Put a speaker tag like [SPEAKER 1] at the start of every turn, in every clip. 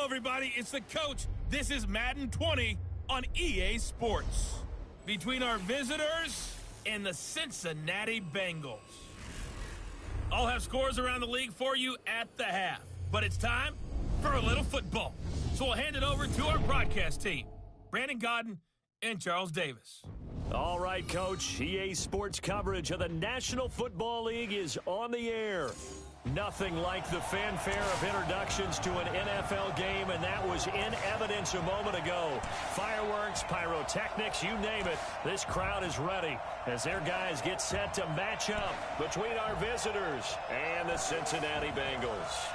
[SPEAKER 1] Hello, everybody. It's the coach. This is Madden 20 on EA Sports. Between our visitors and the Cincinnati Bengals. I'll have scores around the league for you at the half. But it's time for a little football. So we'll hand it over to our broadcast team, Brandon Godden and Charles Davis.
[SPEAKER 2] All right, Coach. EA Sports coverage of the National Football League is on the air. Nothing like the fanfare of introductions to an NFL game, and that was in evidence a moment ago. Fireworks, pyrotechnics, you name it. This crowd is ready as their guys get set to match up between our visitors and the Cincinnati Bengals.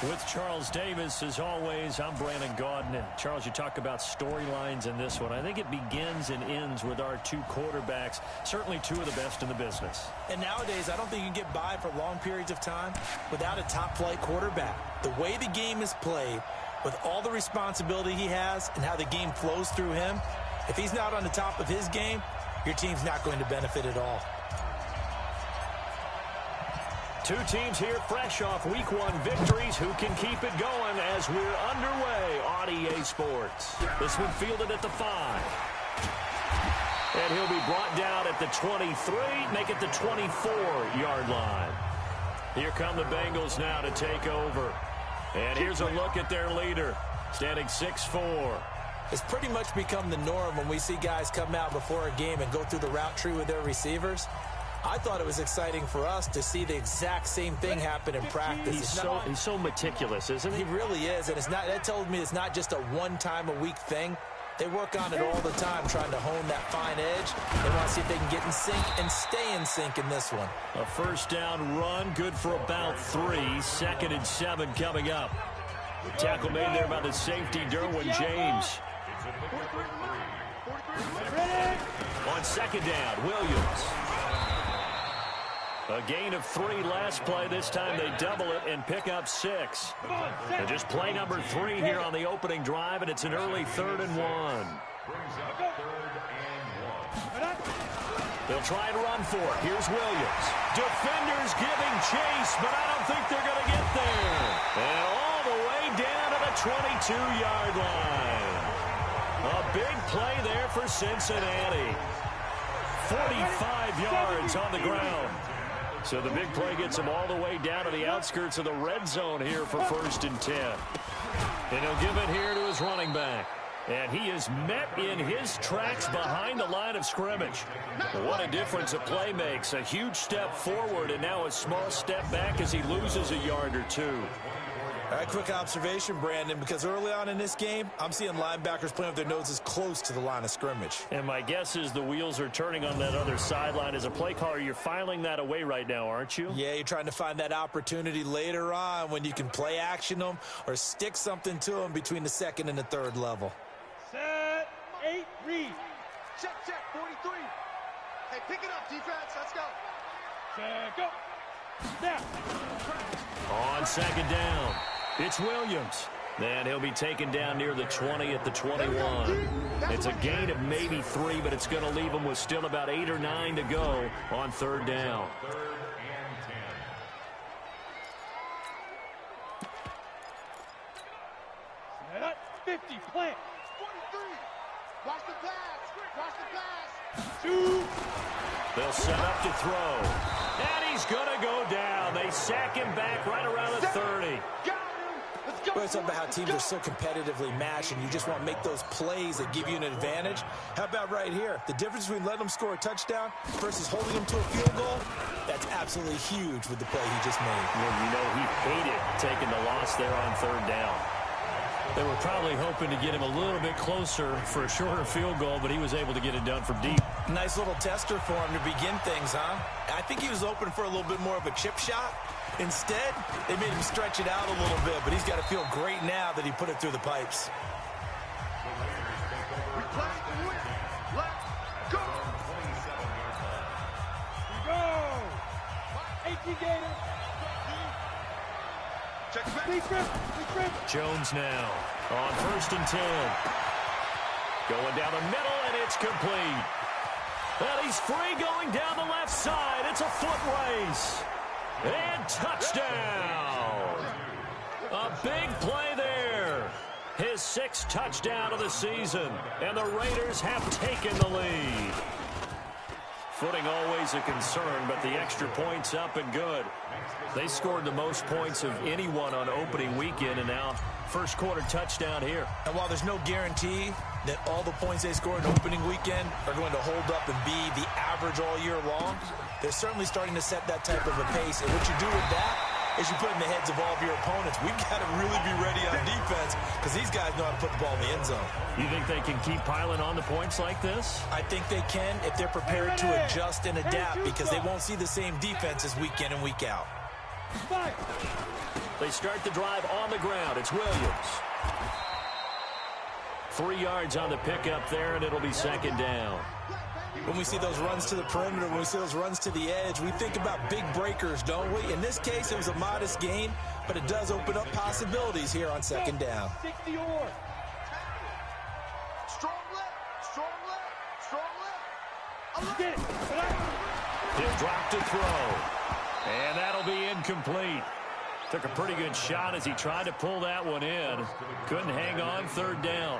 [SPEAKER 2] With Charles Davis, as always, I'm Brandon Godden. And Charles, you talk about storylines in this one. I think it begins and ends with our two quarterbacks, certainly two of the best in the business.
[SPEAKER 3] And nowadays, I don't think you can get by for long periods of time without a top-flight quarterback. The way the game is played, with all the responsibility he has and how the game flows through him, if he's not on the top of his game, your team's not going to benefit at all.
[SPEAKER 2] Two teams here fresh off Week 1 victories. Who can keep it going as we're underway on EA Sports? This one fielded at the 5. And he'll be brought down at the 23, make it the 24-yard line. Here come the Bengals now to take over. And here's a look at their leader, standing 6'4".
[SPEAKER 3] It's pretty much become the norm when we see guys come out before a game and go through the route tree with their receivers. I thought it was exciting for us to see the exact same thing happen in practice.
[SPEAKER 2] He's so meticulous, isn't he?
[SPEAKER 3] He really is, and that tells me it's not just a one-time-a-week thing. They work on it all the time, trying to hone that fine edge. They want to see if they can get in sync and stay in sync in this one.
[SPEAKER 2] A first down run, good for about 3. 2nd and 7 coming up. Tackle made there by the safety, Derwin James. On 2nd down, Williams. A gain of 3 last play. This time they double it and pick up 6. And just play number 3 here on the opening drive, and it's an early 3rd and 1. They'll try and run for it. Here's Williams. Defenders giving chase, but I don't think they're going to get there. And all the way down to the 22-yard line. A big play there for Cincinnati. 45 yards on the ground. So the big play gets him all the way down to the outskirts of the red zone here for 1st and 10. And he'll give it here to his running back. And he is met in his tracks behind the line of scrimmage. What a difference a play makes. A huge step forward and now a small step back as he loses a yard or 2.
[SPEAKER 3] All right, quick observation, Brandon, because early on in this game, I'm seeing linebackers playing with their noses close to the line of scrimmage.
[SPEAKER 2] And my guess is the wheels are turning on that other sideline. As a play caller, you're filing that away right now, aren't you?
[SPEAKER 3] Yeah, you're trying to find that opportunity later on when you can play action them or stick something to them between the 2nd and the 3rd level.
[SPEAKER 4] Set, 8, read. Check, 43. Hey, pick it up, defense. Let's go. Check, go. Snap.
[SPEAKER 2] On 2nd down. It's Williams. And he'll be taken down near the 20 at the 21. It's a gain of maybe 3, but it's going to leave him with still about 8 or 9 to go on 3rd down.
[SPEAKER 4] Set, 50, plant.
[SPEAKER 5] 43. Watch the pass. Watch the pass.
[SPEAKER 4] 2.
[SPEAKER 2] They'll set up to throw. And he's going to go down. They sack him back right around the 30.
[SPEAKER 3] We're talking about how teams are so competitively matched and you just want to make those plays that give you an advantage. How about right here? The difference between letting them score a touchdown versus holding them to a field goal, that's absolutely huge with the play he just made.
[SPEAKER 2] Well, you know, he hated taking the loss there on 3rd down. They were probably hoping to get him a little bit closer for a shorter field goal, but he was able to get it done from deep.
[SPEAKER 3] Nice little tester for him to begin things, huh? I think he was open for a little bit more of a chip shot. Instead, they made him stretch it out a little bit, but he's got to feel great now that he put it through the pipes.
[SPEAKER 4] Go. 18 Gators.
[SPEAKER 2] Jones now on 1st and 10. Going down the middle, and it's complete. And he's free going down the left side. It's a foot race. And touchdown. A Big play there. His 6th touchdown of the season. And the Raiders have taken the lead. Footing always a concern, but the extra point's up and good. They scored the most points of anyone on opening weekend, and now first quarter touchdown here.
[SPEAKER 3] And while there's no guarantee that all the points they scored in opening weekend are going to hold up and be the average all year long, they're certainly starting to set that type of a pace. And what you do with that is you put in the heads of all of your opponents, we've got to really be ready on defense because these guys know how to put the ball in the end zone.
[SPEAKER 2] You think they can keep piling on the points like this?
[SPEAKER 3] I think they can if they're prepared to adjust and adapt because they won't see the same defenses week in and week out.
[SPEAKER 2] They start the drive on the ground. It's Williams. 3 yards on the pickup there, and it'll be second down.
[SPEAKER 3] When we see those runs to the perimeter, when we see those runs to the edge, we think about big breakers, don't we? In this case, it was a modest gain, but it does open up possibilities here on second down.
[SPEAKER 5] Strong left, strong left, strong left.
[SPEAKER 2] He'll drop to throw. And that'll be incomplete. Took a pretty good shot as he tried to pull that one in. Couldn't hang on, third down.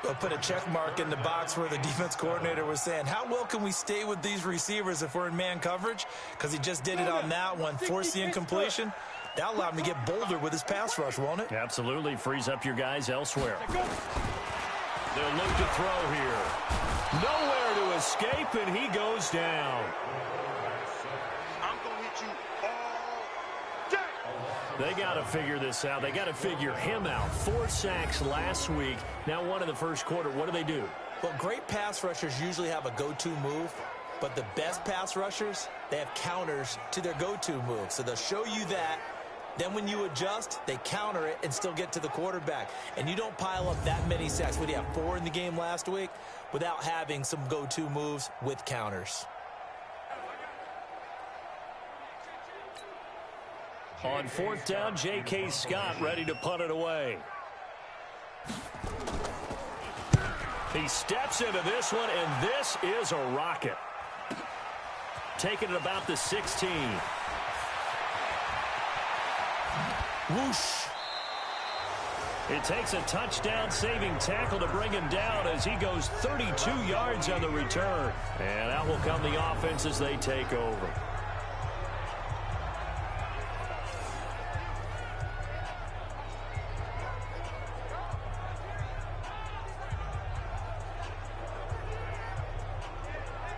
[SPEAKER 3] They'll put a check mark in the box where the defense coordinator was saying, how well can we stay with these receivers if we're in man coverage? Because he just did it on that one, forced the incompletion. That'll allow him to get bolder with his pass rush, won't it?
[SPEAKER 2] Absolutely. Frees up your guys elsewhere. They'll look to throw here. Nowhere to escape, and he goes down.
[SPEAKER 5] I'm going to hit you all day.
[SPEAKER 2] They got to figure this out. They got to figure him out. 4 sacks last week. Now one in the first quarter. What do?
[SPEAKER 3] Well, great pass rushers usually have a go-to move, but the best pass rushers, they have counters to their go-to move. So they'll show you that. Then when you adjust, they counter it and still get to the quarterback. And you don't pile up that many sacks. What do you have, 4 in the game last week? Without having some go-to moves with counters.
[SPEAKER 2] On 4th down, J.K. Scott ready to punt it away. He steps into this one, and this is a rocket. Taking it about the 16.
[SPEAKER 3] Whoosh.
[SPEAKER 2] It takes a touchdown-saving tackle to bring him down as he goes 32 yards on the return. And out will come the offense as they take over.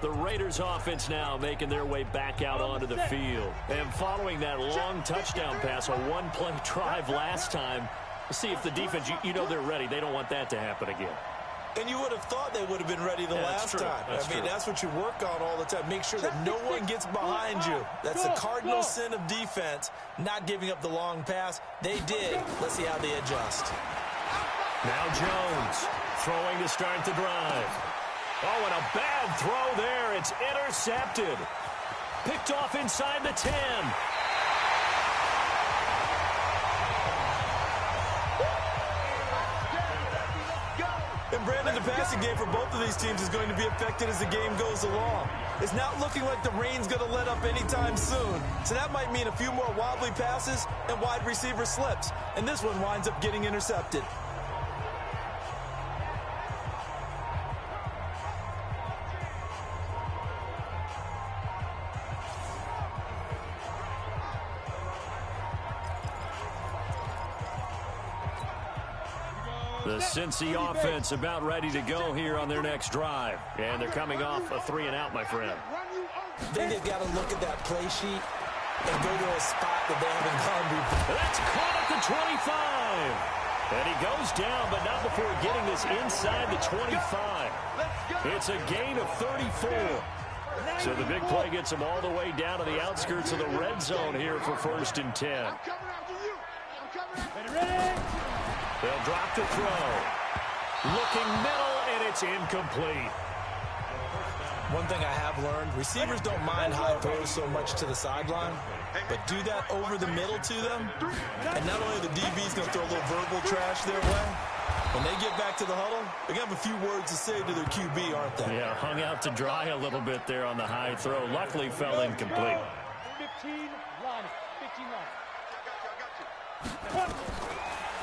[SPEAKER 2] The Raiders offense now making their way back out onto the field. And following that long touchdown pass, a one-play drive last time, we'll see if the defense, you know they're ready. They don't want that to happen again.
[SPEAKER 3] And you would have thought they would have been ready the last time. That's what you work on all the time. Make sure that no one gets behind you. That's the cardinal sin of defense, not giving up the long pass. They did. Let's see how they adjust.
[SPEAKER 2] Now Jones throwing to start the drive. Oh, and a bad throw there. It's intercepted. Picked off inside the 10.
[SPEAKER 3] And Brandon, the passing game for both of these teams is going to be affected as the game goes along. It's not looking like the rain's going to let up anytime soon. So that might mean a few more wobbly passes and wide receiver slips. And this one winds up getting intercepted.
[SPEAKER 2] The Cincy offense about ready to go here on their next drive. And they're coming off a 3-and-out, my friend.
[SPEAKER 3] I think they've got to look at that play sheet and go to a spot that they haven't gone before.
[SPEAKER 2] That's caught at the 25. And he goes down, but not before getting this inside the 25. It's a gain of 34. So the big play gets them all the way down to the outskirts of the red zone here for 1st and 10. They'll drop to throw. Looking middle, and it's incomplete.
[SPEAKER 3] One thing I have learned, receivers don't mind high throws so much to the sideline, but do that over the middle to them, and not only are the DBs going to throw a little verbal trash their way, when they get back to the huddle, they're going to have a few words to say to their QB, aren't they?
[SPEAKER 2] Yeah, hung out to dry a little bit there on the high throw. Luckily fell incomplete.
[SPEAKER 4] 15 line.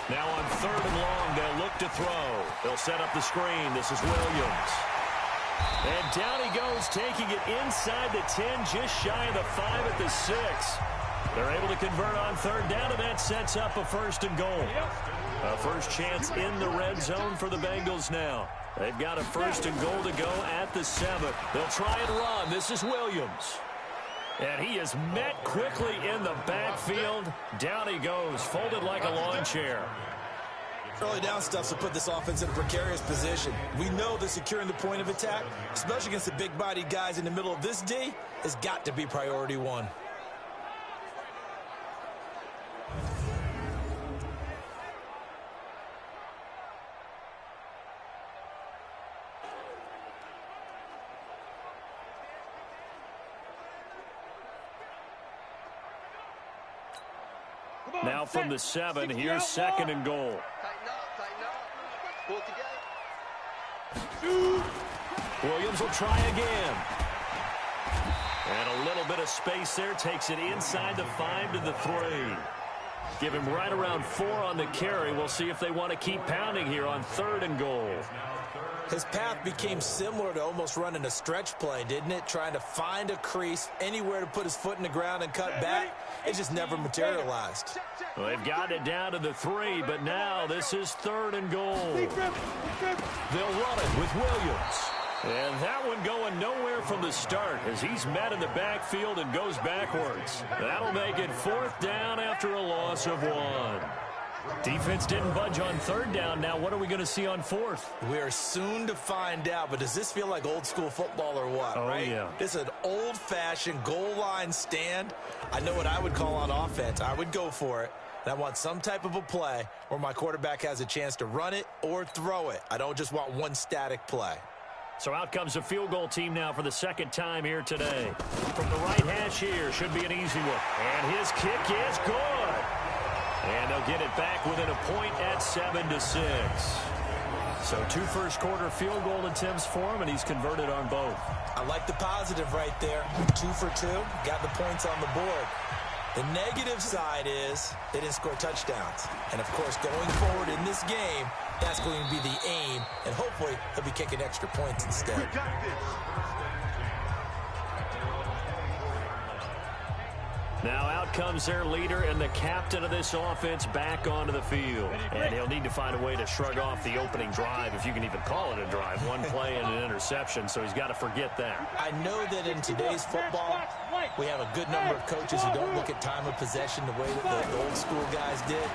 [SPEAKER 2] Now on 3rd and long, they'll look to throw. They'll set up the screen. This is Williams. And down he goes, taking it inside the 10, just shy of the 5 at the 6. They're able to convert on 3rd down, and that sets up a 1st and goal. A first chance in the red zone for the Bengals now. They've got a 1st and goal to go at the 7. They'll try and run. This is Williams. And he is met quickly in the backfield. Down he goes, folded like a lawn chair.
[SPEAKER 3] Early down stuff to put this offense in a precarious position. We know that securing the point of attack, especially against the big-bodied guys in the middle of this D, has got to be priority 1.
[SPEAKER 2] Now from the 7, here's 2nd and goal.
[SPEAKER 5] Tighten up. Pull together.
[SPEAKER 2] Williams will try again. And a little bit of space there, takes it inside the 5 to the 3. Give him right around 4 on the carry. We'll see if they want to keep pounding here on 3rd and goal.
[SPEAKER 3] His path became similar to almost running a stretch play, didn't it? Trying to find a crease, anywhere to put his foot in the ground and cut back. It just never materialized.
[SPEAKER 2] Well, they've got it down to the 3, but now this is 3rd and goal. They'll run it with Williams. And that one going nowhere from the start as he's met in the backfield and goes backwards. That'll make it 4th down after a loss of 1. Defense didn't budge on 3rd down. Now what are we going to see on 4th?
[SPEAKER 3] We are soon to find out, but does this feel like old school football or what, right?
[SPEAKER 2] Yeah.
[SPEAKER 3] This is an old-fashioned goal line stand. I know what I would call on offense. I would go for it. And I want some type of a play where my quarterback has a chance to run it or throw it. I don't just want one static play.
[SPEAKER 2] So out comes the field goal team now for the 2nd time here today. From the right hash here, should be an easy one. And his kick is good. And they'll get it back within a point at 7-6. So 2 first-quarter field goal attempts for him, and he's converted on both.
[SPEAKER 3] I like the positive right there. 2 for 2, got the points on the board. The negative side is they didn't score touchdowns. And, of course, going forward in this game, that's going to be the aim, and hopefully he'll be kicking extra points instead.
[SPEAKER 5] We got this.
[SPEAKER 2] Now out comes their leader and the captain of this offense back onto the field. And he'll need to find a way to shrug off the opening drive, if you can even call it a drive. 1 play and an interception, so he's got to forget that.
[SPEAKER 3] I know that in today's football, we have a good number of coaches who don't look at time of possession the way that the old school guys did.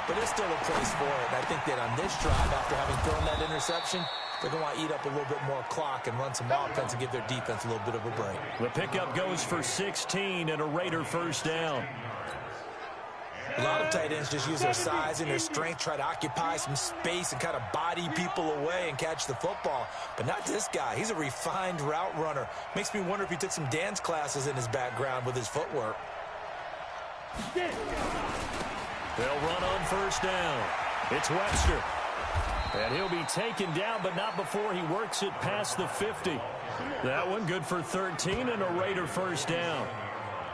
[SPEAKER 3] But there's still a place for it. And I think that on this drive, after having thrown that interception, they're going to want to eat up a little bit more clock and run some offense and give their defense a little bit of a break.
[SPEAKER 2] The pickup goes for 16 and a Raider 1st down.
[SPEAKER 3] A lot of tight ends just use their size and their strength, try to occupy some space and kind of body people away and catch the football. But not this guy. He's a refined route runner. Makes me wonder if he took some dance classes in his background with his footwork.
[SPEAKER 2] They'll run on 1st down. It's Webster. And he'll be taken down, but not before he works it past the 50. That one good for 13 and a Raider 1st down.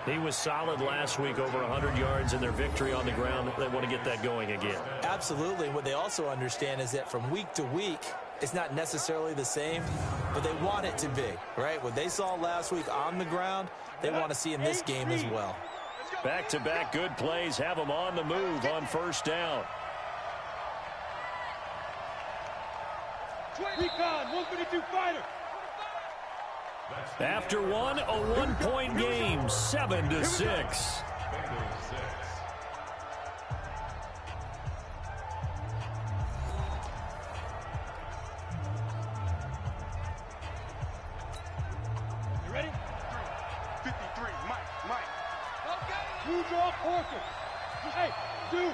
[SPEAKER 2] He was solid last week, over 100 yards in their victory on the ground. They want to get that going again.
[SPEAKER 3] Absolutely. What they also understand is that from week to week, it's not necessarily the same, but they want it to be, right? What they saw last week on the ground, they want to see in this game as well.
[SPEAKER 2] Back-to-back good plays have them on the move on 1st down.
[SPEAKER 4] Recon, 132 fighter.
[SPEAKER 2] After one, a 1-point game, 7-6.
[SPEAKER 4] You ready?
[SPEAKER 5] 53, Mike. Okay.
[SPEAKER 4] You draw Porter. Hey, dude.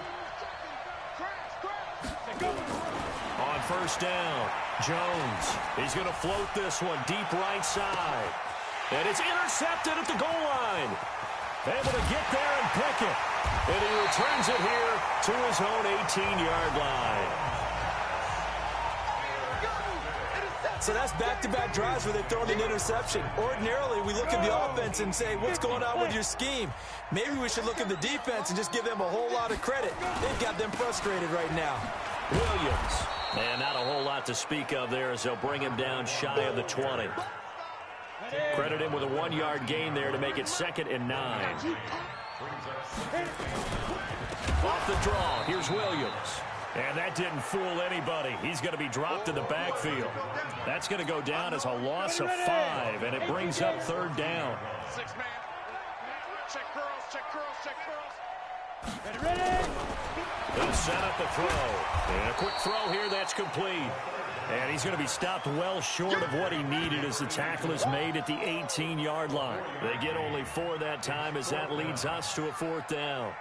[SPEAKER 2] On 1st down, Jones. He's going to float this one deep right side. And it's intercepted at the goal line. Able to get there and pick it. And he returns it here to his own 18-yard line.
[SPEAKER 3] So that's back-to-back drives where they've thrown an interception. Ordinarily, we look at the offense and say, what's going on with your scheme? Maybe we should look at the defense and just give them a whole lot of credit. They've got them frustrated right now.
[SPEAKER 2] Williams. And not a whole lot to speak of there as they'll bring him down shy of the 20. Credit him with a 1-yard gain there to make it 2nd and 9. Off the draw, here's Williams. And that didn't fool anybody. He's going to be dropped in the backfield. That's going to go down as a loss of 5, and it brings up 3rd down.
[SPEAKER 5] 6-man. Check curls, check curls, check curls.
[SPEAKER 4] Ready?
[SPEAKER 2] They'll set up the throw. And a quick throw here, that's complete. And he's going to be stopped well short of what he needed as the tackle is made at the 18-yard line. They get only 4 that time as that leads us to a 4th down.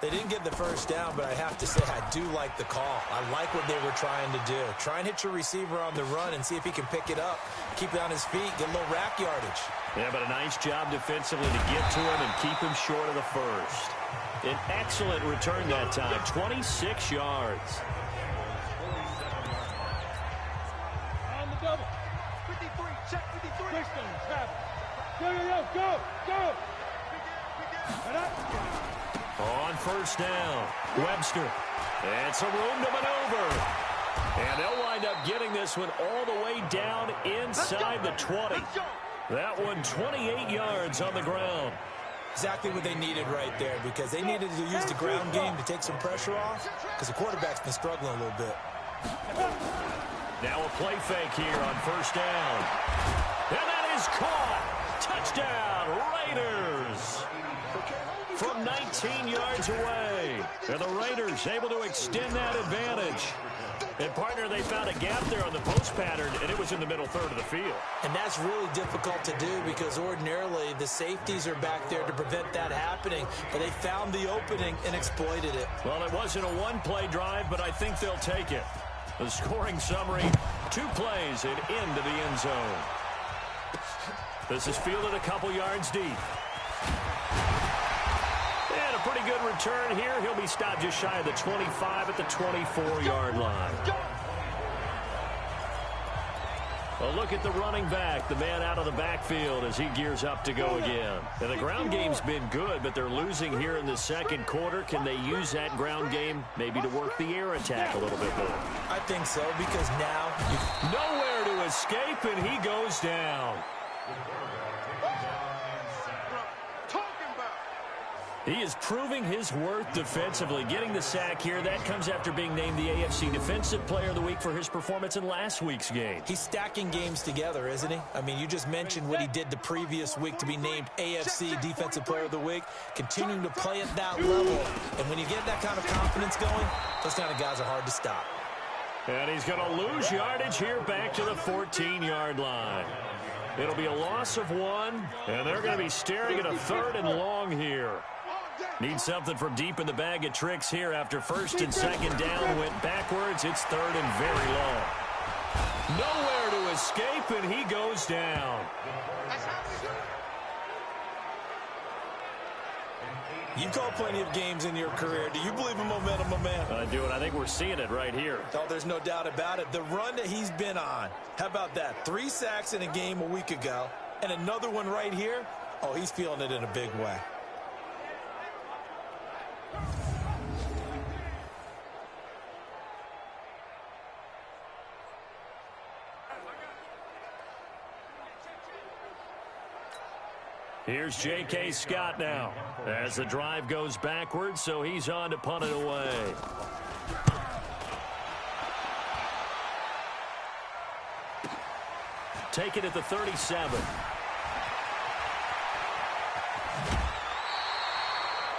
[SPEAKER 3] They didn't get the first down, but I have to say I do like the call. I like what they were trying to do. Try and hit your receiver on the run and see if he can pick it up, keep it on his feet, get a little rack yardage.
[SPEAKER 2] Yeah, but a nice job defensively to get to him and keep him short of the first. An excellent return that time, 26 yards.
[SPEAKER 4] On the double.
[SPEAKER 5] 53, check 53.
[SPEAKER 4] Quickstones have it. Go. Head up.
[SPEAKER 2] On 1st down, Webster. And some room to maneuver. And they'll wind up getting this one all the way down inside the 20. That one 28 yards on the ground.
[SPEAKER 3] Exactly what they needed right there, because they needed to use the ground game to take some pressure off, because the quarterback's been struggling a little bit.
[SPEAKER 2] Now a play fake here on 1st down. And that is caught. Touchdown, Raiders. From 19 yards away. And the Raiders able to extend that advantage. And, partner, they found a gap there on the post pattern, and it was in the middle 3rd of the field.
[SPEAKER 3] And that's really difficult to do because ordinarily the safeties are back there to prevent that happening. But they found the opening and exploited it.
[SPEAKER 2] Well, it wasn't a one-play drive, but I think they'll take it. The scoring summary, 2 plays and into the end zone. This is fielded a couple yards deep. And a pretty good return here. He'll be stopped just shy of the 25 at the 24-yard line. A look at the running back, the man out of the backfield as he gears up to go again. And the ground game's been good, but they're losing here in the 2nd quarter. Can they use that ground game maybe to work the air attack a little bit more?
[SPEAKER 3] I think so, because now
[SPEAKER 2] nowhere to escape, and he goes down. He is proving his worth defensively, getting the sack here. That comes after being named the AFC Defensive Player of the Week for his performance in last week's game.
[SPEAKER 3] He's stacking games together, isn't he? I mean, you just mentioned what he did the previous week to be named AFC Defensive Player of the Week, continuing to play at that level. And when you get that kind of confidence going, those kind of guys are hard to stop.
[SPEAKER 2] And he's going to lose yardage here back to the 14-yard line. It'll be a loss of 1, and they're going to be staring at a 3rd and long here. Need something from deep in the bag of tricks here after 1st and 2nd down went backwards. It's 3rd and very long. Nowhere to escape, and he goes down.
[SPEAKER 3] You've called plenty of games in your career. Do you believe in momentum, my man?
[SPEAKER 2] I do, and I think we're seeing it right here.
[SPEAKER 3] Oh, there's no doubt about it. The run that he's been on. How about that? 3 sacks in a game a week ago, and another one right here. Oh, he's feeling it in a big way.
[SPEAKER 2] Here's J.K. Scott now as the drive goes backwards, so he's on to punt it away. Take it at the 37.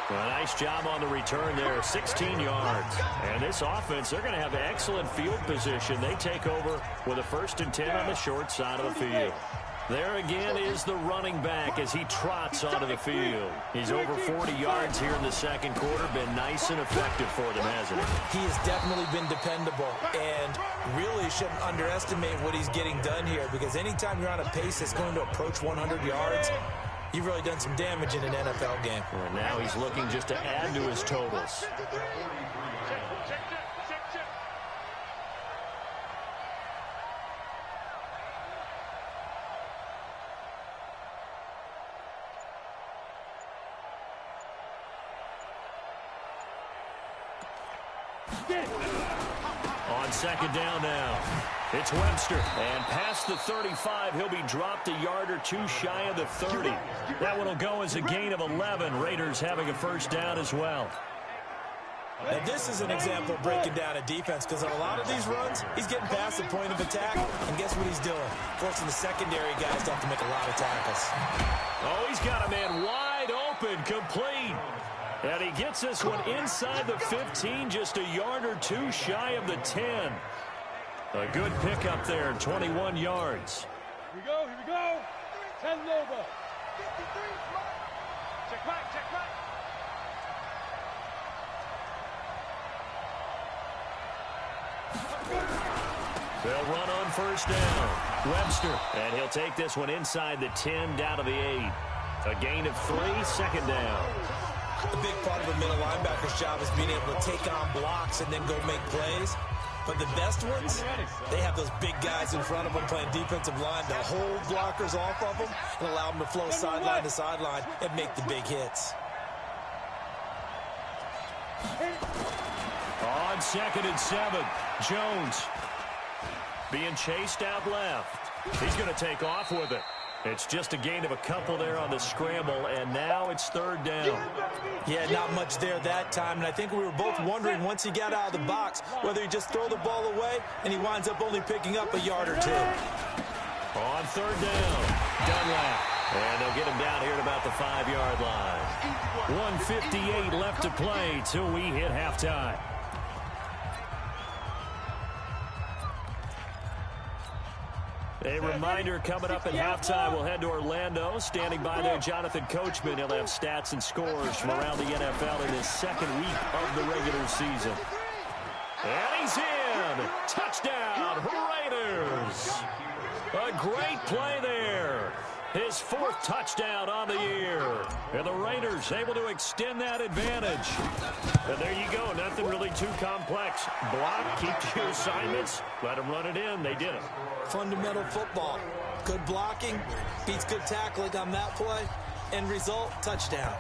[SPEAKER 2] A nice job on the return there, 16 yards. And this offense, they're going to have excellent field position. They take over with a 1st and 10 on the short side of the field. There again is the running back as he trots onto the field. He's over 40 yards here in the 2nd quarter. Been nice and effective for them, hasn't he?
[SPEAKER 3] He has definitely been dependable, and really shouldn't underestimate what he's getting done here, because anytime you're on a pace that's going to approach 100 yards, you've really done some damage in an NFL game.
[SPEAKER 2] And now he's looking just to add to his totals. On second down now, it's Webster. And past the 35, he'll be dropped a yard or two shy of the 30. That one will go as a gain of 11. Raiders having a first down as well.
[SPEAKER 3] And this is an example of breaking down a defense, because on a lot of these runs, he's getting past the point of attack, and guess what he's doing? Forcing the secondary guys to have to make a lot of tackles.
[SPEAKER 2] Oh, he's got a man wide open, complete. And he gets this one inside the 15, just a yard or two shy of the 10. A good pickup there, 21 yards.
[SPEAKER 4] Here we go, here we go. 10 Loba. 53, check back, check back.
[SPEAKER 2] They'll run on first down. Webster, and he'll take this one inside the 10, down to the 8. A gain of 3, second down.
[SPEAKER 3] A big part of a middle linebacker's job is being able to take on blocks and then go make plays. But the best ones, they have those big guys in front of them playing defensive line to hold blockers off of them and allow them to flow sideline to sideline and make the big hits.
[SPEAKER 2] On second and 7, Jones being chased out left. He's going to take off with it. It's just a gain of a couple there on the scramble, and now it's third down.
[SPEAKER 3] Yeah, not much there that time, and I think we were both wondering once he got out of the box whether he just throw the ball away and he winds up only picking up a yard or two.
[SPEAKER 2] On third down, Dunlap, and they'll get him down here at about the 5-yard line. 1:58 left to play till we hit halftime. A reminder coming up at halftime, we'll head to Orlando. Standing by there, Jonathan Coachman. He'll have stats and scores from around the NFL in his second week of the regular season. And he's in. Touchdown, Raiders. A great play there. His 4th touchdown on the year. And the Raiders able to extend that advantage. And there you go. Nothing really too complex. Block, keep to your assignments. Let them run it in. They did it.
[SPEAKER 3] Fundamental football. Good blocking beats good tackling on that play. End result, touchdown.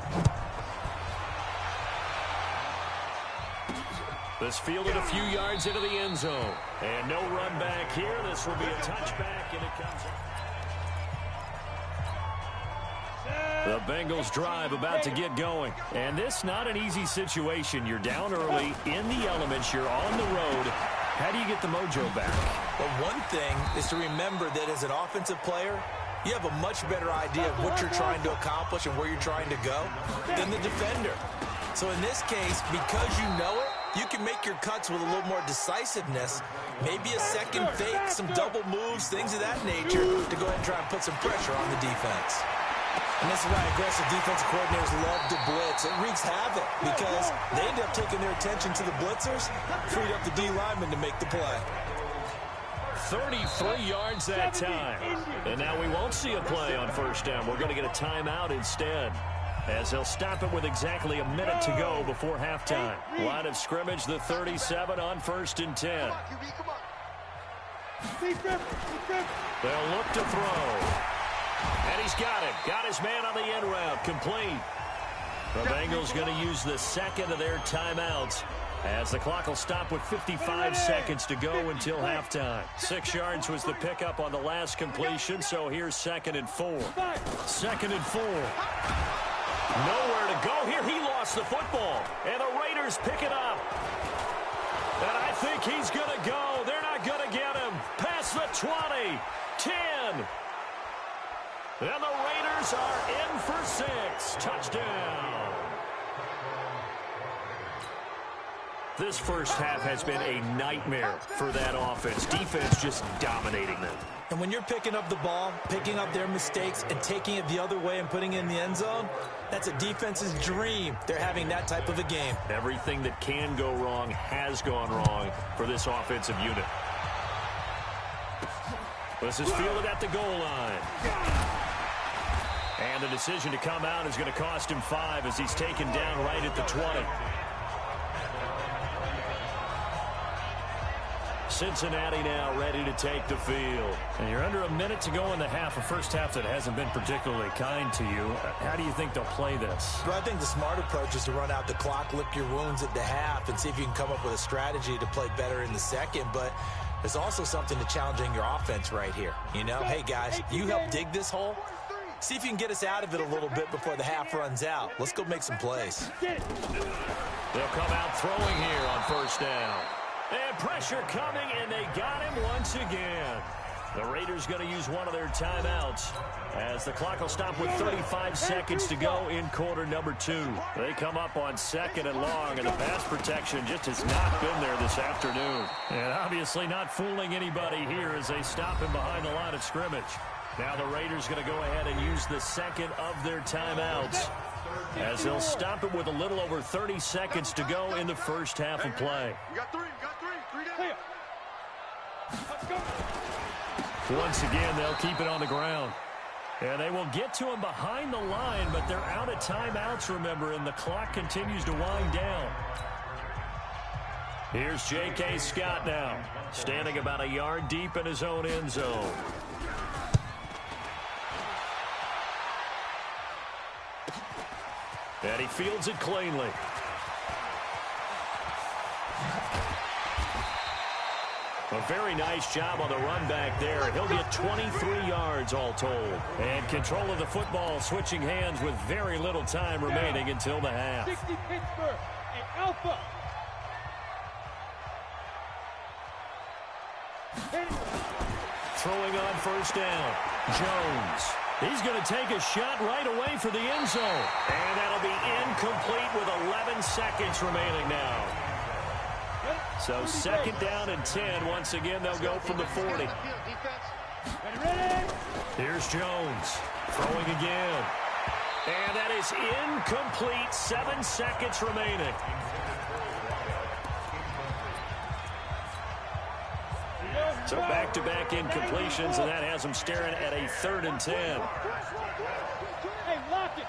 [SPEAKER 2] This fielded a few yards into the end zone. And no run back here. This will be a touchback, and it comes up. The Bengals drive about to get going. And this not an easy situation. You're down early, in the elements, you're on the road. How do you get the mojo back?
[SPEAKER 3] Well, one thing is to remember that as an offensive player, you have a much better idea of what you're trying to accomplish and where you're trying to go than the defender. So in this case, because you know it, you can make your cuts with a little more decisiveness. Maybe a second fake, some double moves, things of that nature to go ahead and try and put some pressure on the defense. And this is why aggressive defensive coordinators love to blitz. It wreaks havoc because they end up taking their attention to the blitzers, freed up the D lineman to make the play.
[SPEAKER 2] 33 yards that time. And now we won't see a play on first down. We're going to get a timeout instead, as they'll stop it with exactly a minute to go before halftime. Line of scrimmage, the 37 on 1st and 10. They'll look to throw. And he's got it. Got his man on the end route. Complete. The Bengals going to use the second of their timeouts, as the clock will stop with 55 seconds to go until halftime. 6 yards was the pickup on the last completion, so here's 2nd and 4. 2nd and 4. Nowhere to go here. He lost the football, and the Raiders pick it up. And I think he's going to go. They're not going to get him. Past the 20. 10. And the Raiders are in for 6. Touchdown. This first half has been a nightmare for that offense. Defense just dominating them.
[SPEAKER 3] And when you're picking up the ball, picking up their mistakes, and taking it the other way and putting it in the end zone, that's a defense's dream. They're having that type of a game. Everything that can go wrong has gone wrong for this offensive unit.
[SPEAKER 2] This is fielded at the goal line. And the decision to come out is going to cost him 5 as he's taken down right at the 20. Cincinnati now ready to take the field.
[SPEAKER 6] And you're under a minute to go in the half, a first half that hasn't been particularly kind to you. How do you think they'll play this?
[SPEAKER 3] Well, I think the smart approach is to run out the clock, lick your wounds at the half, and see if you can come up with a strategy to play better in the second. But there's also something to challenging your offense right here. You know, hey, guys, you help dig this hole. See if you can get us out of it a little bit before the half runs out. Let's go make some plays.
[SPEAKER 2] They'll come out throwing here on first down. And pressure coming, and they got him once again. The Raiders going to use one of their timeouts as the clock will stop with 35 seconds to go in quarter number 2. They come up on second and long, and the pass protection just has not been there this afternoon.
[SPEAKER 6] And obviously not fooling anybody here as they stop him behind the line of scrimmage.
[SPEAKER 2] Now the Raiders going to go ahead and use the second of their timeouts as they'll stop it with a little over 30 seconds to go in the first half of play.
[SPEAKER 5] You got three down.
[SPEAKER 4] Let's go.
[SPEAKER 6] Once again, they'll keep it on the ground. And they will get to him behind the line, but they're out of timeouts, remember, and the clock continues to wind down.
[SPEAKER 2] Here's J.K. Scott now, standing about a yard deep in his own end zone. And he fields it cleanly. A very nice job on the run back there. He'll get 23 yards all told.
[SPEAKER 6] And control of the football switching hands with very little time remaining until the half.
[SPEAKER 4] 60 Pittsburgh and Alpha.
[SPEAKER 2] Throwing on first down. Jones.
[SPEAKER 6] He's going to take a shot right away for the end zone.
[SPEAKER 2] And that'll be incomplete with 11 seconds remaining now. So second down and 10. Once again, they'll go from the 40. Here's Jones. Throwing again. And that is incomplete. 7 seconds remaining. So back-to-back incompletions, and that has them staring at a 3rd and 10.
[SPEAKER 4] Hey, lock it.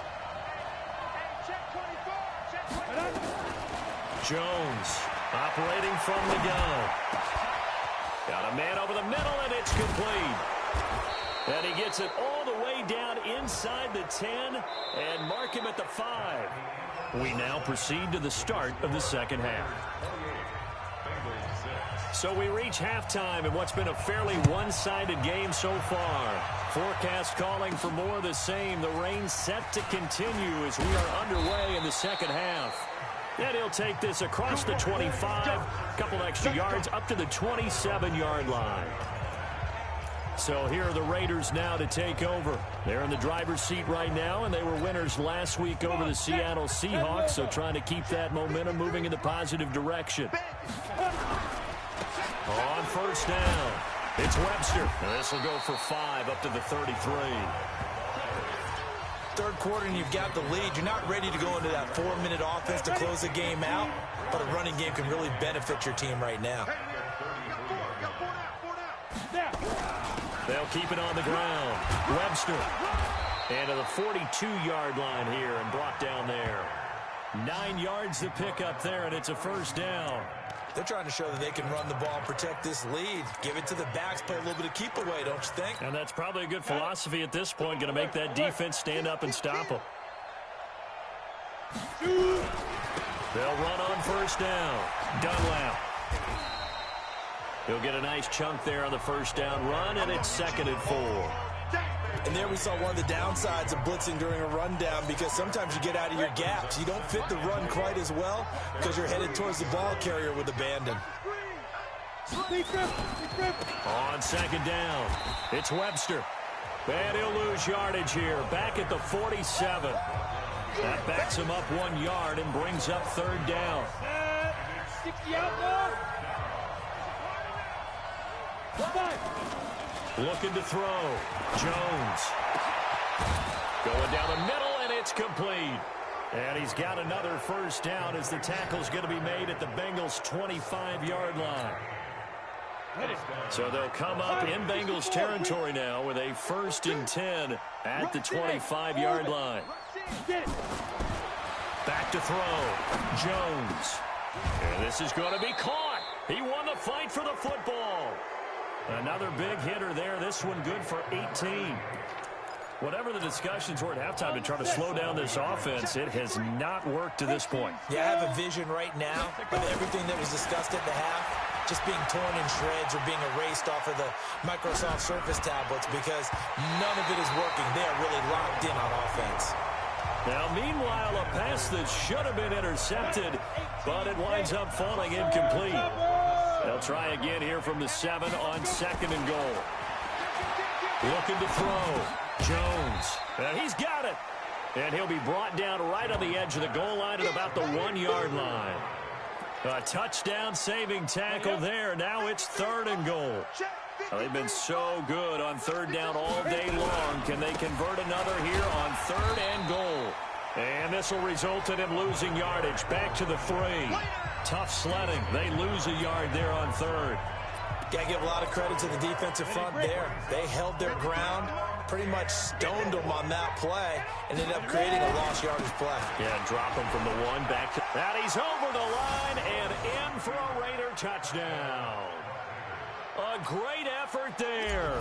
[SPEAKER 2] Jones operating from the gun. Got a man over the middle, and it's complete. And he gets it all the way down inside the 10 and mark him at the 5. We now proceed to the start of the second half. So we reach halftime in what's been a fairly one-sided game so far. Forecast calling for more of the same. The rain set to continue as we are underway in the second half. And he'll take this across the 25, a couple extra yards up to the 27-yard line. So here are the Raiders now to take over. They're in the driver's seat right now, and they were winners last week over the Seattle Seahawks, so trying to keep that momentum moving in the positive direction. On first down, it's Webster. And this will go for 5 up to the 33.
[SPEAKER 3] Third quarter and you've got the lead. You're not ready to go into that 4-minute offense to close the game out, but a running game can really benefit your team right now.
[SPEAKER 2] They'll keep it on the ground. Webster. And to the 42-yard line here and brought down there.
[SPEAKER 6] 9 yards to pick up there, and it's a first down.
[SPEAKER 3] They're trying to show that they can run the ball and protect this lead. Give it to the backs, play a little bit of keep away, don't you think?
[SPEAKER 6] And that's probably a good philosophy at this point, going to make that defense stand up and stop them.
[SPEAKER 2] They'll run on first down. Dunlap. He'll get a nice chunk there on the first down run, and it's 2nd and 4.
[SPEAKER 3] And there we saw one of the downsides of blitzing during a rundown, because sometimes you get out of your gaps. You don't fit the run quite as well because you're headed towards the ball carrier with abandon.
[SPEAKER 2] On second down, it's Webster. And he'll lose yardage here, back at the 47. That backs him up 1 yard and brings up 3rd down.
[SPEAKER 4] 60 out now.
[SPEAKER 2] Looking to throw. Jones. Going down the middle, and it's complete.
[SPEAKER 6] And he's got another first down as the tackle's going to be made at the Bengals' 25-yard line.
[SPEAKER 2] So they'll come up in Bengals territory now with a 1st and 10 at the 25-yard line. Back to throw. Jones. And this is going to be caught.
[SPEAKER 6] He won the fight for the football. Another big hitter there. This one good for 18. Whatever the discussions were at halftime to try to slow down this offense, it has not worked to this point.
[SPEAKER 3] Yeah, I have a vision right now of everything that was discussed at the half just being torn in shreds or being erased off of the Microsoft Surface tablets because none of it is working. They are really locked in on offense.
[SPEAKER 6] Now, meanwhile, a pass that should have been intercepted, but it winds up falling incomplete. They'll try again here from the 7 on 2nd and goal. Looking to throw. Jones. And he's got it. And he'll be brought down right on the edge of the goal line at about the 1-yard line. A touchdown-saving tackle there. Now it's 3rd and goal. Well, they've been so good on 3rd down all day long. Can they convert another here on 3rd and goal? And this will result in him losing yardage. Back to the 3. Tough sledding. They lose a yard there on 3rd.
[SPEAKER 3] Got to give a lot of credit to the defensive front there. They held their ground, pretty much stoned them on that play, and ended up creating a lost yardage play.
[SPEAKER 6] Yeah, drop him from the 1 back to that. He's over the line and in for a Raider touchdown. A great effort there.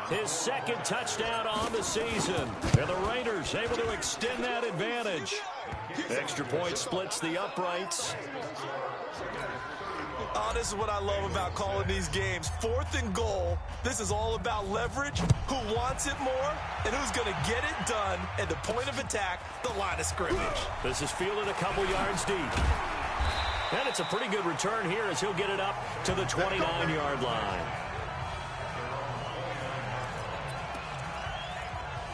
[SPEAKER 6] His 2nd touchdown on the season. And the Raiders able to extend that advantage. Extra point splits the uprights.
[SPEAKER 3] Oh, this is what I love about calling these games. 4th and goal. This is all about leverage, who wants it more, and who's going to get it done at the point of attack, the line of scrimmage.
[SPEAKER 6] This is fielded a couple yards deep. And it's a pretty good return here as he'll get it up to the 29-yard line.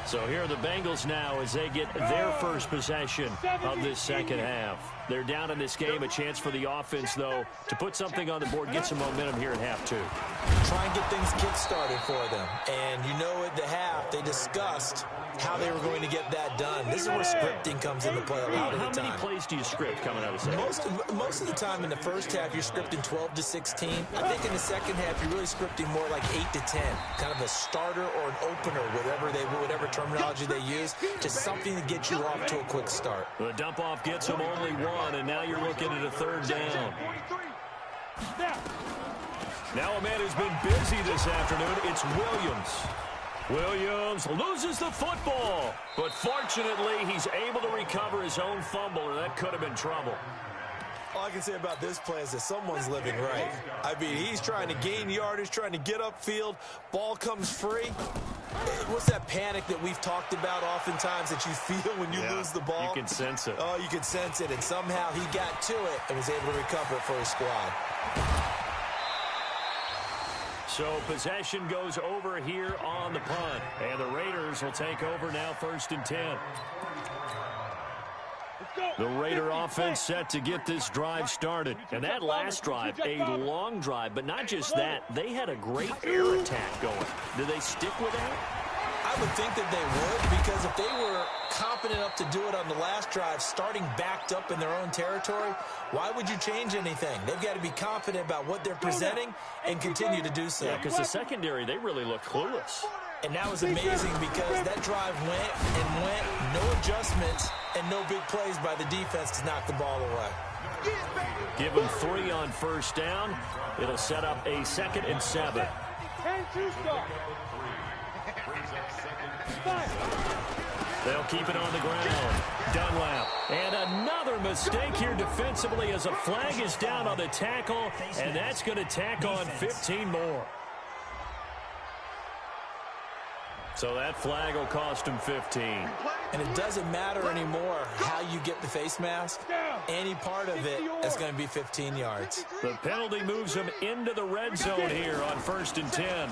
[SPEAKER 6] So here are the Bengals now as they get their first possession of this second half. They're down in this game. A chance for the offense, though, to put something on the board, get some momentum here at half 2.
[SPEAKER 3] Try and get things kick-started for them. And you know at the half, they discussed how they were going to get that done. This is where scripting comes into play a lot of the time.
[SPEAKER 6] How many plays do you script coming out of the second?
[SPEAKER 3] Most of the time in the first half, you're scripting 12 to 16. I think in the second half, you're really scripting more like 8 to 10. Kind of a starter or an opener, whatever terminology they use. Just something to get you off to a quick start.
[SPEAKER 6] The dump-off gets them only 1, and now you're looking at a 3rd down. Now a man who's been busy this afternoon, it's Williams. Williams loses the football, but fortunately he's able to recover his own fumble, or that could have been trouble.
[SPEAKER 3] All I can say about this play is that someone's living right. I mean, he's trying to gain yardage, trying to get upfield. Ball comes free. What's that panic that we've talked about oftentimes that you feel when you lose the ball?
[SPEAKER 6] You can sense it.
[SPEAKER 3] Oh, you can sense it, and somehow he got to it and was able to recover it for his squad.
[SPEAKER 6] So possession goes over here on the punt. And the Raiders will take over now 1st and 10. The Raider offense set to get this drive started. And that last drive, a long drive. But not just that, they had a great air attack going. Do they stick with that?
[SPEAKER 3] I would think that they would, because if they were confident enough to do it on the last drive, starting backed up in their own territory, why would you change anything? They've got to be confident about what they're presenting and continue to do so.
[SPEAKER 6] Yeah, because the secondary, they really looked clueless.
[SPEAKER 3] And that was amazing because that drive went and went, no adjustments and no big plays by the defense to knock the ball away.
[SPEAKER 6] Give them 3 on 1st down. It'll set up a 2nd and 7.
[SPEAKER 4] 10-2 start.
[SPEAKER 6] They'll keep it on the ground. Dunlap. And another mistake here defensively as a flag is down on the tackle, and that's going to tack on 15 more. So that flag will cost him 15.
[SPEAKER 3] And it doesn't matter anymore how you get the face mask. Any part of it is going to be 15 yards.
[SPEAKER 6] The penalty moves him into the red zone here on 1st and 10.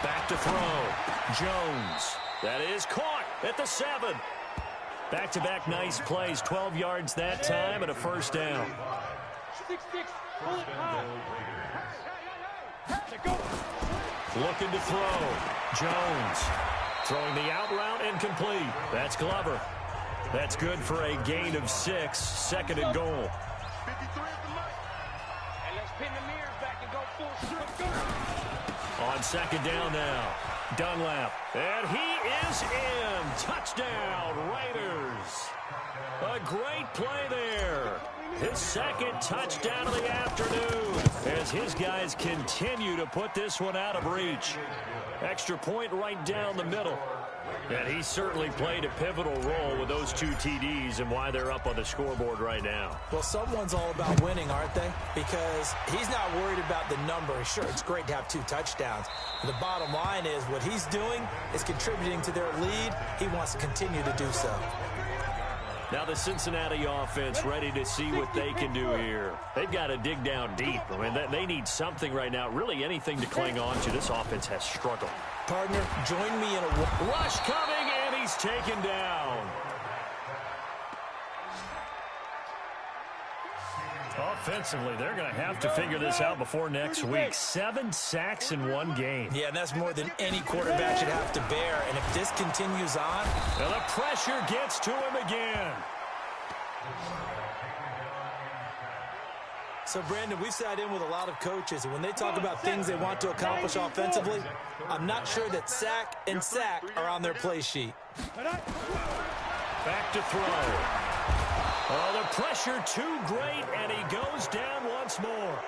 [SPEAKER 6] Back to throw. Jones. That is caught at the 7. Back-to-back nice plays. 12 yards that time and a 1st down.
[SPEAKER 4] 6-6. Pull it high. Go.
[SPEAKER 6] Looking to throw. Jones throwing the out route and complete. That's Glover. That's good for a gain of 6. 2nd and goal.
[SPEAKER 4] And let's pin the mirrors back and go full strip.
[SPEAKER 6] On 2nd down now. Dunlap. And he is in. Touchdown, Raiders. A great play there.
[SPEAKER 2] his second touchdown of the afternoon as his guys continue to put this one out of reach. Extra point right down the middle. And he certainly played a pivotal role with those 2 TDs and why they're up on the scoreboard right now.
[SPEAKER 3] Well, someone's all about winning, aren't they? Because he's not worried about the number. Sure, it's great to have 2 touchdowns. But the bottom line is what he's doing is contributing to their lead. He wants to continue to do so.
[SPEAKER 2] Now the Cincinnati offense ready to see what they can do here. They've got to dig down deep. I mean, they need something right now, really anything to cling on to. This offense has struggled.
[SPEAKER 3] Partner, join me in a
[SPEAKER 2] rush coming, and he's taken down. Offensively, they're going to have to figure this out before next week. 7 sacks in 1 game.
[SPEAKER 3] Yeah, and that's more than any quarterback should have to bear. And if this continues on...
[SPEAKER 2] And the pressure gets to him again.
[SPEAKER 3] So, Brandon, we've sat in with a lot of coaches, and when they talk about things they want to accomplish offensively, I'm not sure that sack and sack are on their play sheet.
[SPEAKER 2] Back to throw. Oh, the pressure too great, and he goes down once more.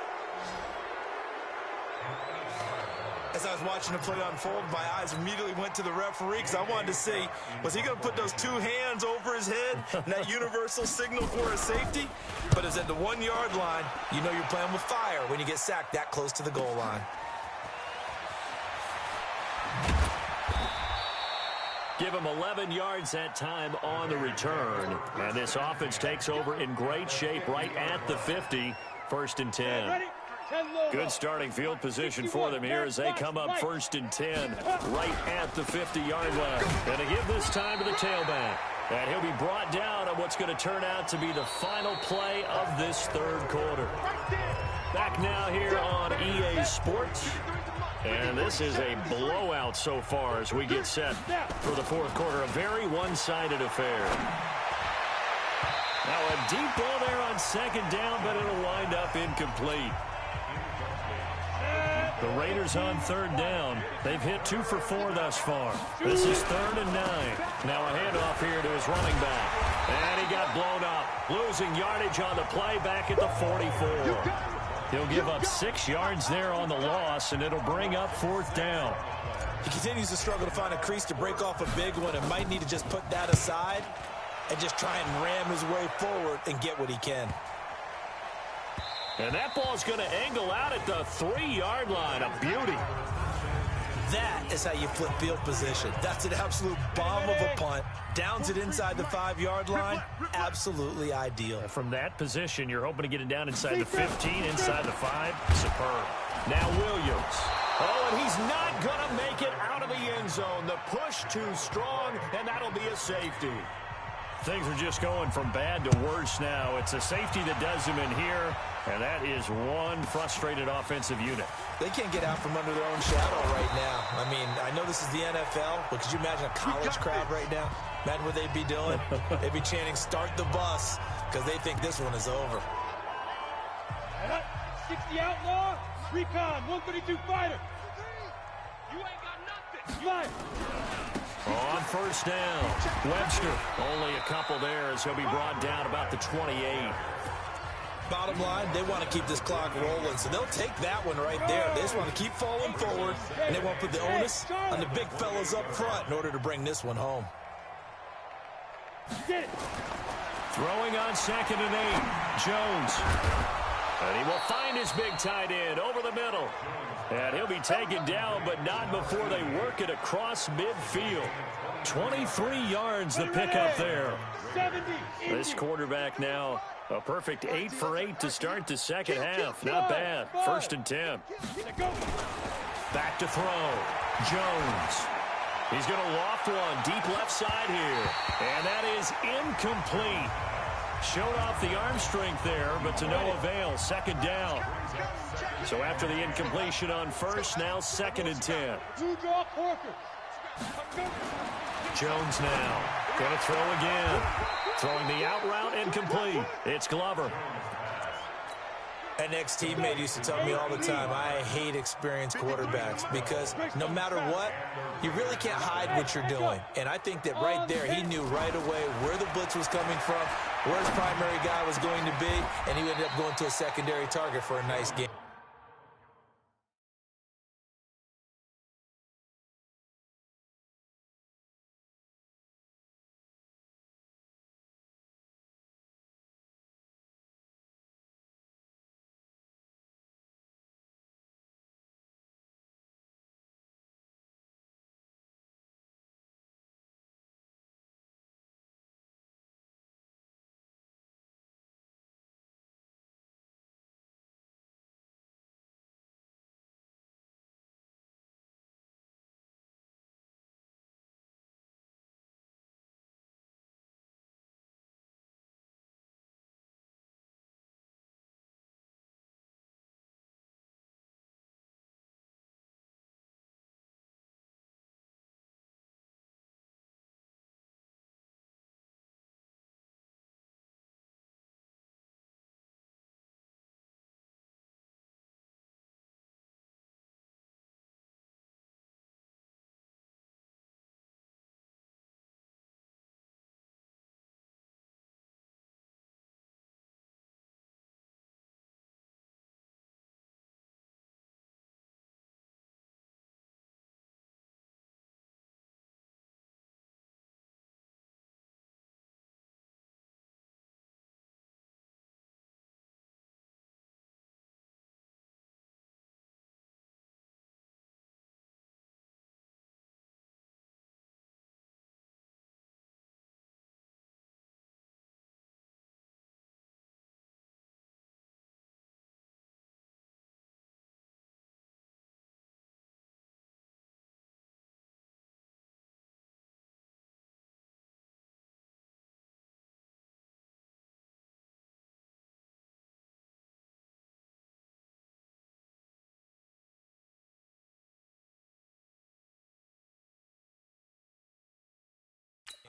[SPEAKER 3] As I was watching the play unfold, my eyes immediately went to the referee because I wanted to see, was he going to put those 2 hands over his head and that universal signal for a safety? But it's at the 1-yard line. You know you're playing with fire when you get sacked that close to the goal line.
[SPEAKER 2] Give him 11 yards that time on the return. And this offense takes over in great shape right at the 50, 1st and 10. Good starting field position for them here as they come up 1st and 10 right at the 50-yard line. And to give this time to the tailback. And he'll be brought down on what's going to turn out to be the final play of this 3rd quarter. Back now here on EA Sports. And this is a blowout so far as we get set for the 4th quarter. A very one-sided affair. Now a deep ball there on 2nd down, but it'll wind up incomplete. The Raiders on 3rd down. They've hit 2 for 4 thus far. This is 3rd and 9. Now a handoff here to his running back. And he got blown up. Losing yardage on the play back at the 44. He'll give up 6 yards there on the loss, and it'll bring up 4th down.
[SPEAKER 3] He continues to struggle to find a crease to break off a big one and might need to just put that aside and just try and ram his way forward and get what he can.
[SPEAKER 2] And that ball's going to angle out at the 3-yard line. A beauty.
[SPEAKER 3] That is how you flip field position. That's an absolute bomb of a punt. Downs it inside the 5-yard line. Absolutely ideal.
[SPEAKER 2] From that position, you're hoping to get it down inside the 15, inside the 5. Superb. Now Williams. Oh, and he's not going to make it out of the end zone. The push too strong, and that'll be a safety. Things are just going from bad to worse now. It's a safety that does him in here, and that is one frustrated offensive unit.
[SPEAKER 3] They can't get out from under their own shadow right now. I mean, I know this is the NFL, but could you imagine a college crowd right now? Imagine what they'd be doing. They'd be chanting, "Start the bus," because they think this one is over.
[SPEAKER 4] 60 outlaw, recon, 132 fighter. You ain't got nothing. Life.
[SPEAKER 2] On 1st down, Webster. Only a couple there as he'll be brought down about the 28.
[SPEAKER 3] Bottom line, they want to keep this clock rolling, so they'll take that one right there. They just want to keep falling forward, and they want to put the onus on the big fellas up front in order to bring this one home.
[SPEAKER 2] Throwing on 2nd and 8, Jones. And he will find his big tight end over the middle. And he'll be taken down, but not before they work it across midfield. 23 yards the pickup there. This quarterback now a perfect 8 for 8 to start the 2nd half. Not bad. 1st and 10. Back to throw. Jones. He's going to loft one deep left side here. And that is incomplete. Showed off the arm strength there, but to no avail. 2nd down. So after the incompletion on 1st, now 2nd and 10. Jones now going to throw again. Throwing the out route incomplete. It's Glover.
[SPEAKER 3] An ex-teammate used to tell me all the time, I hate experienced quarterbacks because no matter what, you really can't hide what you're doing. And I think that right there, he knew right away where the blitz was coming from, where his primary guy was going to be, and he ended up going to a secondary target for a nice game.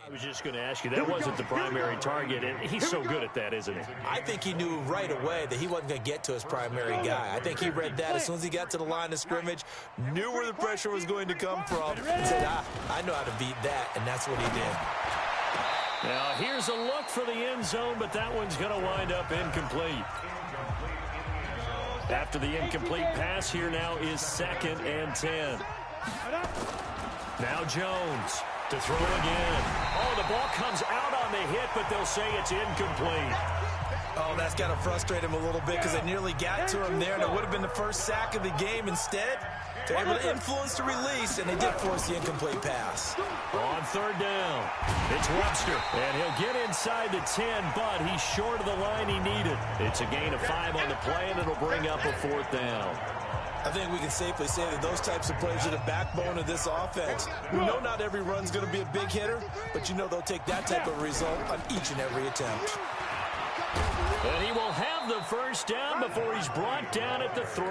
[SPEAKER 2] I was just going to ask you, that wasn't the primary target, and he's so good at that, isn't he?
[SPEAKER 3] I think he knew right away that he wasn't going to get to his primary guy. I think he read that as soon as he got to the line of scrimmage, knew where the pressure was going to come from, and said, I know how to beat that, and that's what he did.
[SPEAKER 2] Now, here's a look for the end zone, but that one's going to wind up incomplete. After the incomplete pass, here now is 2nd and 10. Now Jones to throw again. Oh, the ball comes out on the hit, but they'll say it's incomplete.
[SPEAKER 3] Oh, that's got to frustrate him a little bit because they nearly got to him there, and it would have been the first sack of the game. Instead, they're able to influence the release, and they did force the incomplete pass.
[SPEAKER 2] On 3rd down, it's Webster, and he'll get inside the 10, but he's short of the line he needed. It's a gain of 5 on the play, and it'll bring up a 4th down.
[SPEAKER 3] I think we can safely say that those types of plays are the backbone of this offense. We know not every run's going to be a big hitter, but you know they'll take that type of result on each and every attempt.
[SPEAKER 2] And he will have the 1st down before he's brought down at the 3.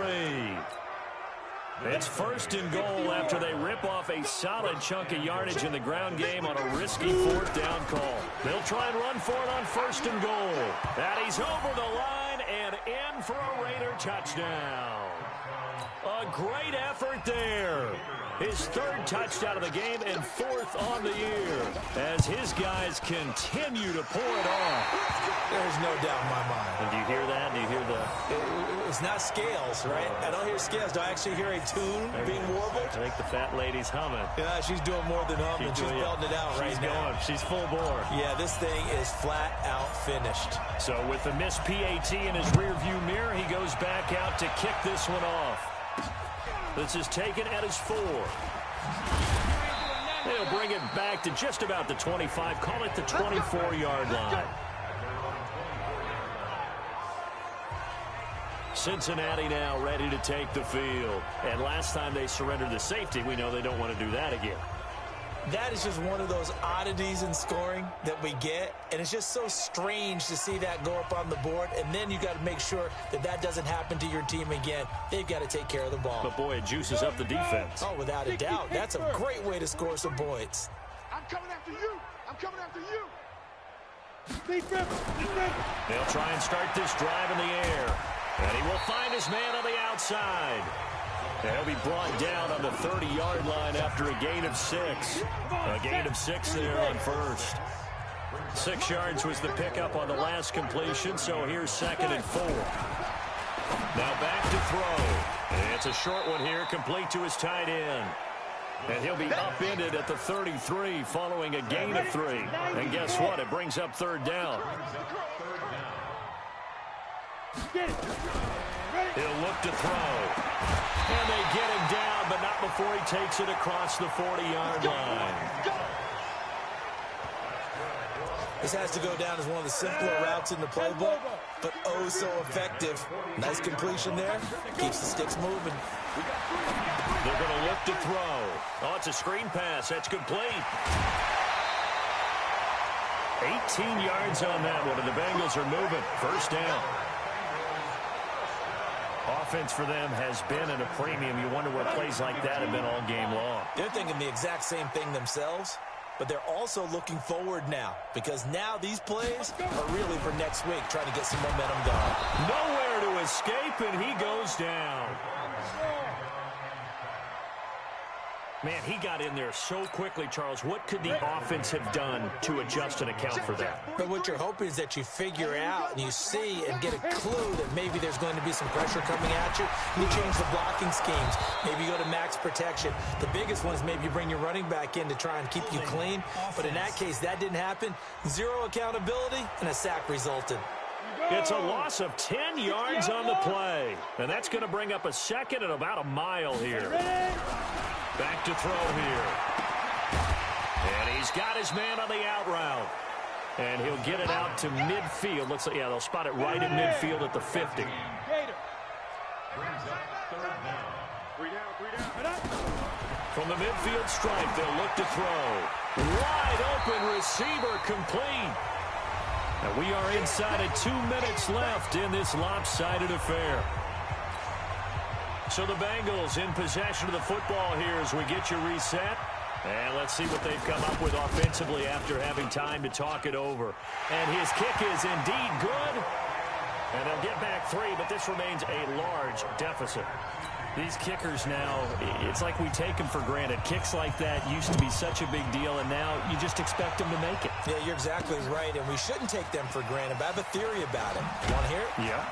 [SPEAKER 2] It's 1st and goal after they rip off a solid chunk of yardage in the ground game on a risky 4th down call. They'll try and run for it on 1st and goal. And he's over the line and in for a Raider touchdown. A great effort there. His 3rd touchdown of the game and 4th on the year as his guys continue to pour it on.
[SPEAKER 3] There's no doubt in my mind.
[SPEAKER 2] And do you hear that? Do you hear the...
[SPEAKER 3] It's not scales, right? I don't hear scales. Do I actually hear a tune being warbled?
[SPEAKER 2] I think the fat lady's humming.
[SPEAKER 3] Yeah, she's doing more than humming. She's belting it out right now.
[SPEAKER 2] She's full bore.
[SPEAKER 3] Yeah, this thing is flat out finished.
[SPEAKER 2] So with the missed PAT in his rearview mirror, he goes back out to kick this one off. This is taken at his 4. They'll bring it back to just about the 25. Call it the 24-yard line. Cincinnati now ready to take the field. And last time they surrendered the safety, we know they don't want to do that again.
[SPEAKER 3] That is just one of those oddities in scoring that we get, and it's just so strange to see that go up on the board, and then you got to make sure that that doesn't happen to your team again. They've got to take care of the ball.
[SPEAKER 2] But, boy, it juices up the defense.
[SPEAKER 3] Oh, without a doubt. That's a great way to score some points.
[SPEAKER 5] I'm coming after you. I'm coming after you.
[SPEAKER 2] They'll try and start this drive in the air, and he will find his man on the outside. And he'll be brought down on the 30-yard line after a gain of 6. A gain of 6 there on 1st. 6 yards was the pickup on the last completion, so here's 2nd and 4. Now back to throw. It's a short one here, complete to his tight end. And he'll be upended at the 33 following a gain of 3. And guess what? It brings up 3rd down. He'll look to throw. And they get him down, but not before he takes it across the 40-yard line.
[SPEAKER 3] This has to go down as one of the simpler routes in the playbook, but oh so effective. Nice completion there. Keeps the sticks moving.
[SPEAKER 2] They're going to look to throw. Oh, it's a screen pass. That's complete. 18 yards on that one, and the Bengals are moving. 1st down. Offense for them has been at a premium. You wonder what plays like that have been all game long.
[SPEAKER 3] They're thinking the exact same thing themselves, but they're also looking forward now, because now these plays are really for next week, trying to get some momentum going.
[SPEAKER 2] Nowhere to escape, and he goes down. Man, he got in there so quickly, Charles. What could the offense have done to adjust and account for that?
[SPEAKER 3] But what you're hoping is that you figure out and you see and get a clue that maybe there's going to be some pressure coming at you. You change the blocking schemes. Maybe you go to max protection. The biggest one is maybe you bring your running back in to try and keep you clean. But in that case, that didn't happen. 0 accountability, and a sack resulted.
[SPEAKER 2] It's a loss of 10 yards on the play. And that's going to bring up a 2nd and about a mile here. Back to throw here. And he's got his man on the out route. And he'll get it out to midfield. Looks like, yeah, they'll spot it right in midfield at the 50. From the midfield stripe, they'll look to throw. Wide open receiver, complete. And we are inside of 2 minutes left in this lopsided affair. So the Bengals in possession of the football here as we get you reset. And let's see what they've come up with offensively after having time to talk it over. And his kick is indeed good. And they'll get back 3, but this remains a large deficit. These kickers now, it's like we take them for granted. Kicks like that used to be such a big deal, and now you just expect them to make it.
[SPEAKER 3] Yeah, you're exactly right, and we shouldn't take them for granted. But I have a theory about it. You want to hear it?
[SPEAKER 2] Yeah.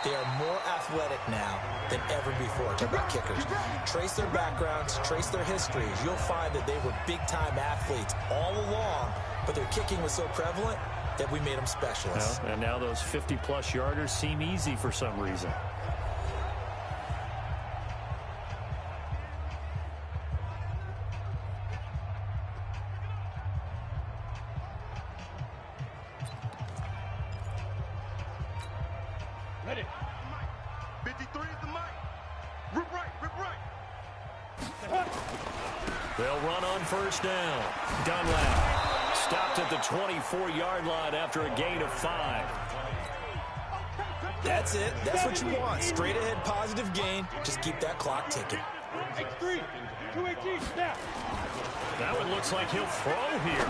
[SPEAKER 3] They are more athletic now than ever before. Talk about kickers. Trace their backgrounds, trace their histories. You'll find that they were big-time athletes all along, but their kicking was so prevalent that we made them specialists.
[SPEAKER 2] Well, and now those 50-plus yarders seem easy for some reason.
[SPEAKER 4] Ready. 53 is the mic. Rip right, rip right.
[SPEAKER 2] They'll run on 1st down. Dunlap stopped at the 24-yard line after a gain of 5.
[SPEAKER 3] That's it. That's what you want. Straight ahead, positive gain. Just keep that clock ticking.
[SPEAKER 4] X3, 218, snap.
[SPEAKER 2] That one looks like he'll throw here.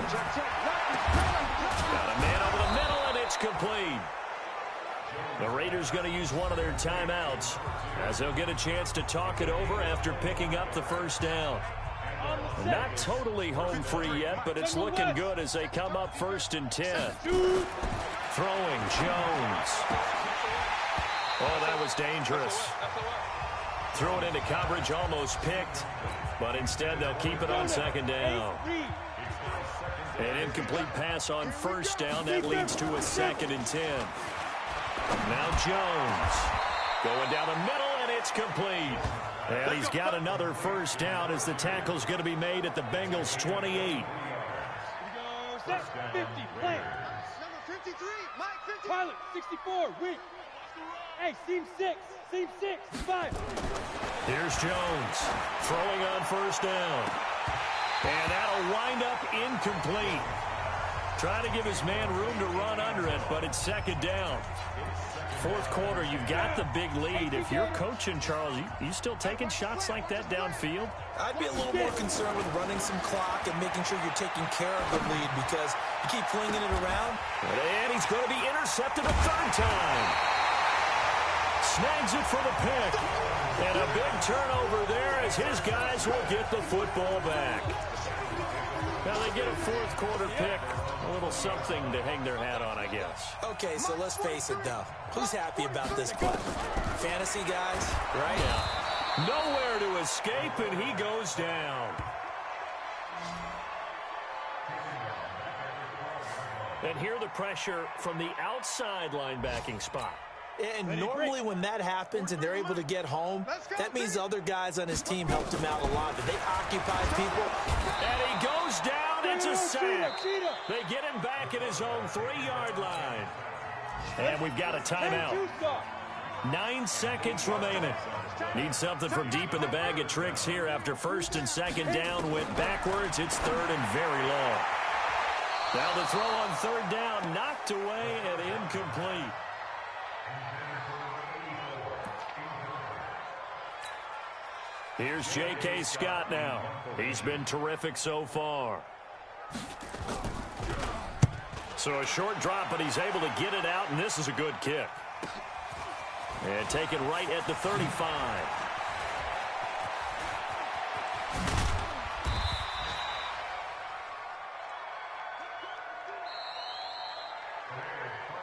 [SPEAKER 2] Got a man over the middle, and it's complete. The Raiders going to use one of their timeouts as they'll get a chance to talk it over after picking up the 1st down. Not totally home free yet, but it's looking good as they come up 1st and 10. Throwing Jones. Oh, that was dangerous. Threw it into coverage, almost picked, but instead they'll keep it on 2nd down. An incomplete pass on 1st down. That leads to a 2nd and 10. Now Jones going down the middle, and it's complete. And he's got another 1st down as the tackle's going to be made at the Bengals 28.
[SPEAKER 4] 50, play.
[SPEAKER 5] Number 53, Mike 50.
[SPEAKER 4] Pilot, 64, weak. Hey, seam 6, 5.
[SPEAKER 2] Here's Jones throwing on 1st down. And that'll wind up incomplete. Trying to give his man room to run under it, but it's 2nd down. 4th quarter, you've got the big lead. If you're coaching, Charles, you still taking shots like that downfield?
[SPEAKER 3] I'd be a little more concerned with running some clock and making sure you're taking care of the lead, because you keep flinging it around.
[SPEAKER 2] And he's going to be intercepted a 3rd time. Snags it for the pick. And a big turnover there as his guys will get the football back. Now they get a 4th quarter pick. A little something to hang their hat on, I guess.
[SPEAKER 3] Okay, so let's face it, though. Who's happy about this play? Fantasy guys, right?
[SPEAKER 2] Yeah. Nowhere to escape, and he goes down. And here the pressure from the outside linebacking spot.
[SPEAKER 3] And normally when that happens and they're able to get home, that means other guys on his team helped him out a lot. That they occupy people.
[SPEAKER 2] And he goes down. It's a sack. They get him back at his own 3-yard line. And we've got a timeout. 9 seconds remaining. Need something from deep in the bag of tricks here after first and second down went backwards. It's third and very long. Now the throw on third down, knocked away and incomplete. Here's J.K. Scott now. He's been terrific so far. So a short drop, but he's able to get it out, and this is a good kick. And taken right at the 35.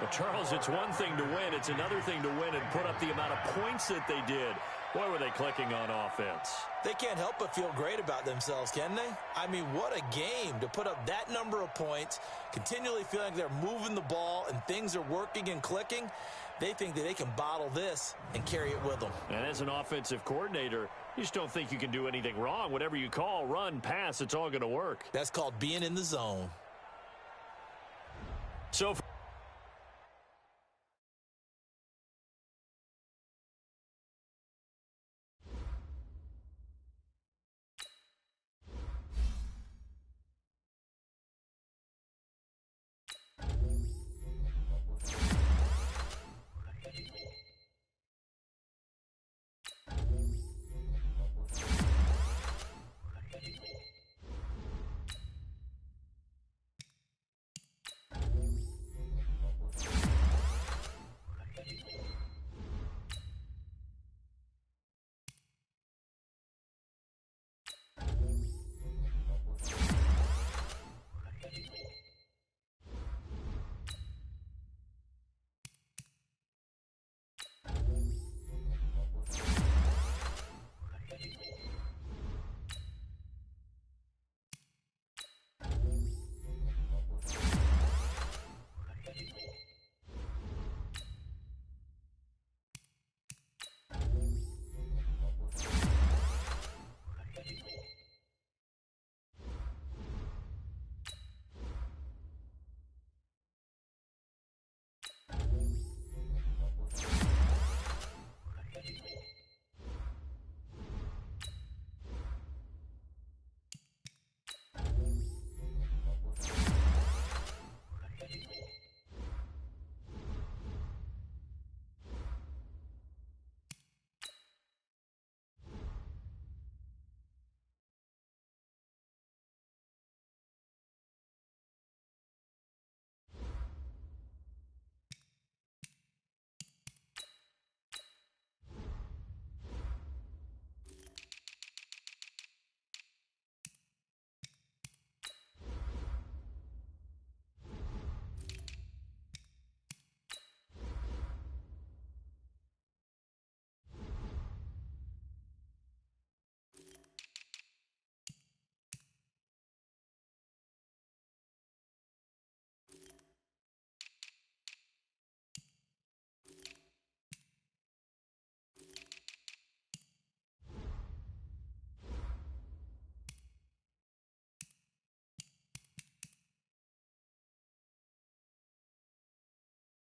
[SPEAKER 2] Well, Charles, it's one thing to win. It's another thing to win and put up the amount of points that they did. Boy, were they clicking on offense.
[SPEAKER 3] They can't help but feel great about themselves, can they? I mean, what a game to put up that number of points, continually feeling like they're moving the ball and things are working and clicking. They think that they can bottle this and carry it with them. And
[SPEAKER 2] as an offensive coordinator, you just don't think you can do anything wrong. Whatever you call, run, pass, it's all going to work.
[SPEAKER 3] That's called being in the zone.
[SPEAKER 2] So